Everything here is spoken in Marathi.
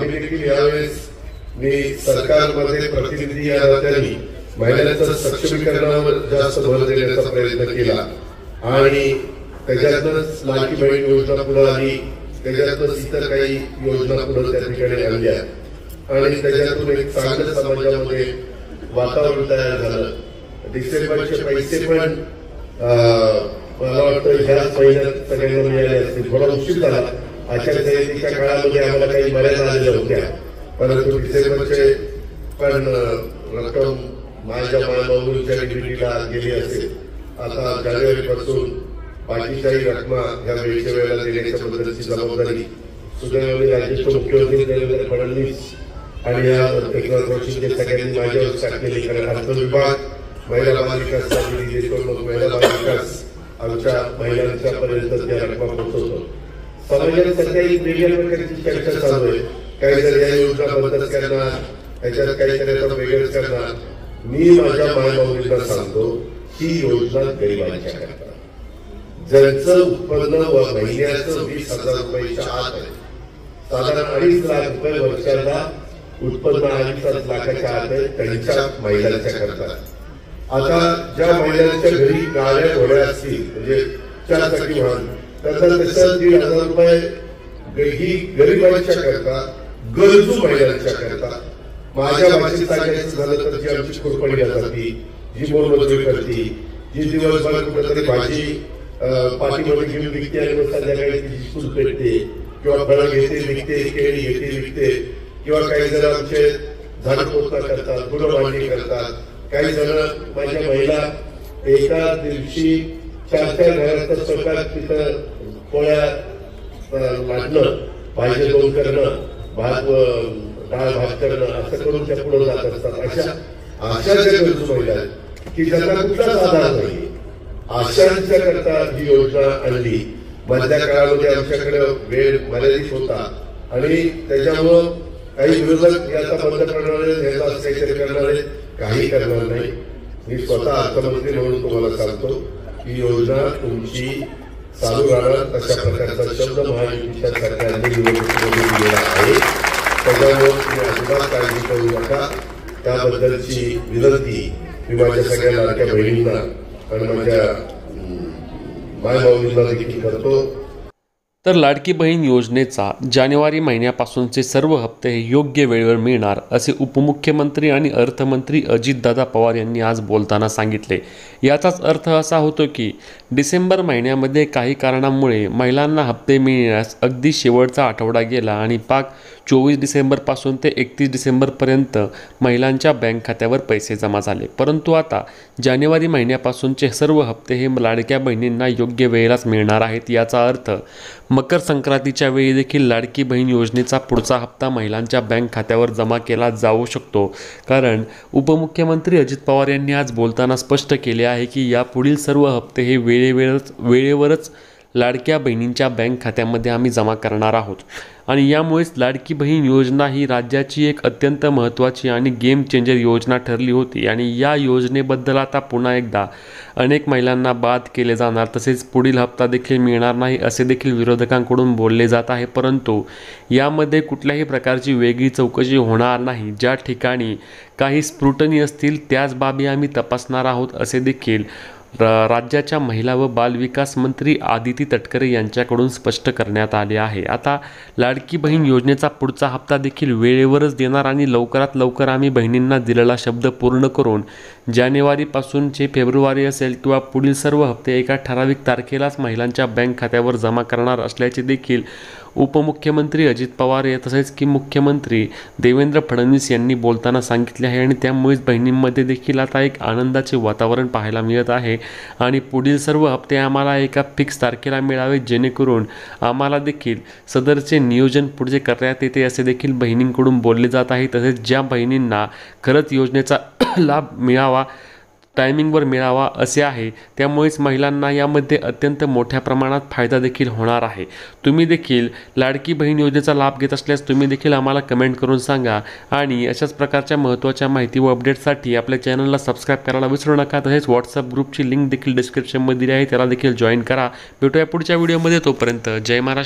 आम्ही देखील यावेळेस मी सरकारमध्ये प्रतिनिधी या नात्याने महिलांच्या सक्षमीकरणावर जास्त भर देण्याचा प्रयत्न केला आणि त्याच्यातच लाडकी बहीण योजना पुढे आली, त्याच्यातच इतर काही योजना पुढे त्या ठिकाणी आणल्या आणि त्याच्यातून एक चांगलं समाजामध्ये वातावरण तयार झालं। डिसेंबरचे पैसे पण मला वाटतं ह्याच महिन्यात सगळ्यांना मिळाले असतील। थोडा उशीर झाला, आचारसंहितेच्या काळामध्ये आम्हाला काही मर्यादा आलेल्या होत्या, परंतु डिसेंबरचे पण रक्कम माझ्या मायबाबूंच्या निधीला गेली असेल। आता जानेवारीपासून बाकीच्याही रकमा ह्या वेळच्या वेळेला देण्याच्या बद्दलची जबाबदारी सुदैवाने राज्याचे मुख्यमंत्री देवेंद्र फडणवीस आणि या एकनाथ शिंदे सगळ्यांनी माझ्यावर टाकलेली, कारण अर्थ विभाग महिला बाल विकासचा निधी देतो, मग महिला बाल विकास आमच्या महिलांच्या पर्यंत त्या रकमा पोहोचवतो। समाजात सध्या एक वेगळ्या प्रकारची चर्चा चालू आहे, काही जर या योजना बंदच करणार, त्याच्यात काहीतरी आता वेगळंच करणार। मी माझ्या मायबाबूंना सांगतो ही योजना गरिबांच्या करता, ज्यांचं उत्पन्न महिन्याचं 20,000 रुपयाच्या आत आहे, साधारण 2.5 लाख रुपये वर्षाला उत्पन्न 2.5 लाखाच्या आत आहे, त्यांच्या महिलांच्या करता। आता ज्या महिलांच्या घरी गाड्या घोड्या असतील, म्हणजे 4 चाकी वाहन, त्याचा 1,500 रुपये ही गरिबांच्या करता, गरजू महिलांच्या करता। माझ्या भाषेत सांगायचं झालं तर जी आमची खुरपणी जाती, जी मोलमजुरी करते, जी दिवसभर कुठेतरी भाजी पाठीमध्ये घेऊन विकते आणि संध्याकाळी तिची चूल पेटते, किंवा फळं घेते विकते, केळी घेते विकते, किंवा काही जण आमचे झाड पोचना करतात, फुलं मांडणी करतात। काही जण माझ्या महिला एका दिवशी 4-4 घराचा स्वयंपाक तिथं पोळ्या वाटणं, भाजी 2 करणं, डाळ भात करणं, असं करून त्या पुढे जात असतात। अशा ज्या गरजू महिला आहेत की ज्यांना कुठलाच आधार नाही, अशांच्या करता ही योजना आणली। मधल्या काळामध्ये आमच्याकडे वेळ मर्यादित होता आणि त्याच्यामुळं काही विरोधक याचा बंद करणारे, याचा काहीतरी करणारे काही करणार नाही। मी स्वतः अर्थमंत्री म्हणून तुम्हाला सांगतो ही योजना तुमची चालू राहणार, तशा प्रकारचा शब्द महायुतीच्या सरकारने निवडणुकीमध्ये दिलेला आहे। त्याच्यामुळे तुम्ही अजिबात काळजी करू नका। त्याबद्दलची विनंती मी माझ्या सगळ्या लाडक्या बहिणींना आणि माझ्या मायबाबूंना देखील करतो। तर लाडकी बहीण योजनेचा जानेवारी महिन्यापासूनचे सर्व हप्ते हे योग्य वेळेवर मिळणार असे उपमुख्यमंत्री आणि अर्थमंत्री अजितदादा पवार यांनी आज बोलताना सांगितले। याचाच अर्थ असा होतो की डिसेंबर महिन्यामध्ये काही कारणामुळे महिलांना हप्ते मिळण्यास अगदी शेवटचा आठवडा गेला आणि पाक 24 डिसेंबरपासून ते 31 डिसेंबरपर्यंत महिलांच्या बँक खात्यावर पैसे जमा झाले, परंतु आता जानेवारी महिन्यापासूनचे सर्व हप्ते हे लाडक्या बहिणींना योग्य वेळेलाच मिळणार आहेत। याचा अर्थ मकर संक्रांतीच्या वेळी देखील लाडकी बहीण योजनेचा पुढचा हप्ता महिलांच्या बँक खात्यावर जमा केला जाऊ शकतो, कारण उपमुख्यमंत्री अजित पवार यांनी आज बोलताना स्पष्ट केले आहे की यापुढील सर्व हप्ते हे वेळेवरच लाडक्या बहिणींच्या बँक खात्यामध्ये आम्ही जमा करणार आहोत आणि यामुळेच लाडकी बहीण योजना ही राज्याची एक अत्यंत महत्त्वाची आणि गेम चेंजर योजना ठरली होती आणि या योजनेबद्दल आता पुन्हा एकदा अनेक महिलांना बाद केले जाणार, तसेच पुढील हप्ता देखील मिळणार नाही असे देखील विरोधकांकडून बोलले जात आहे। परंतु यामध्ये कुठल्याही प्रकारची वेगळी चौकशी होणार नाही, ज्या ठिकाणी काही स्क्रुटनी असतील त्याच बाबी आम्ही तपासणार आहोत असे देखील राज्याच्या महिला व बालविकास मंत्री आदिती तटकरे यांच्याकडून स्पष्ट करण्यात आले आहे। आता लाडकी बहीण योजनेचा पुढचा हप्ता देखील वेळेवरच देणार आणि लवकरात लवकर आम्ही बहिणींना दिलेला शब्द पूर्ण करून जानेवारीपासूनचे फेब्रुवारी असेल किंवा पुढील सर्व हप्ते एका ठराविक तारखेलाच महिलांच्या बँक खात्यावर जमा करणार असल्याचे देखील उपमुख्यमंत्री अजित पवार तसेच की मुख्यमंत्री देवेंद्र फडणवीस यांनी बोलताना सांगितले आहे आणि त्यामुळेच बहिणींमध्ये देखील आता एक आनंदाचे वातावरण पाहायला मिळत आहे आणि पुढील सर्व हप्ते आम्हाला एका फिक्स तारखेला मिळावे, जेणेकरून आम्हाला देखील सदरचे नियोजन पुढे करण्यात येते असे देखील बहिणींकडून बोलले जात आहे। तसेच ज्या बहिणींना खरंच योजनेचा लाभ मिळावा, टायमिंगवर मिळावा असे आहे, त्यामुळेच महिलांना यामध्ये अत्यंत मोठ्या प्रमाणात फायदा देखील होणार आहे। तुम्ही देखील लाडकी बहीण योजनेचा लाभ घेत असल्यास तुम्ही देखील आम्हाला कमेंट करून सांगा आणि अशाच प्रकारच्या महत्त्वाच्या माहिती व अपडेट्ससाठी आपल्या चॅनलला सबस्क्राईब करायला विसरू नका। तसेच व्हॉट्सअप ग्रुपची लिंक देखील डिस्क्रिप्शनमध्ये दिली आहे, त्याला देखील जॉईन करा। भेटूया पुढच्या व्हिडिओमध्ये, तोपर्यंत जय महाराष्ट्र।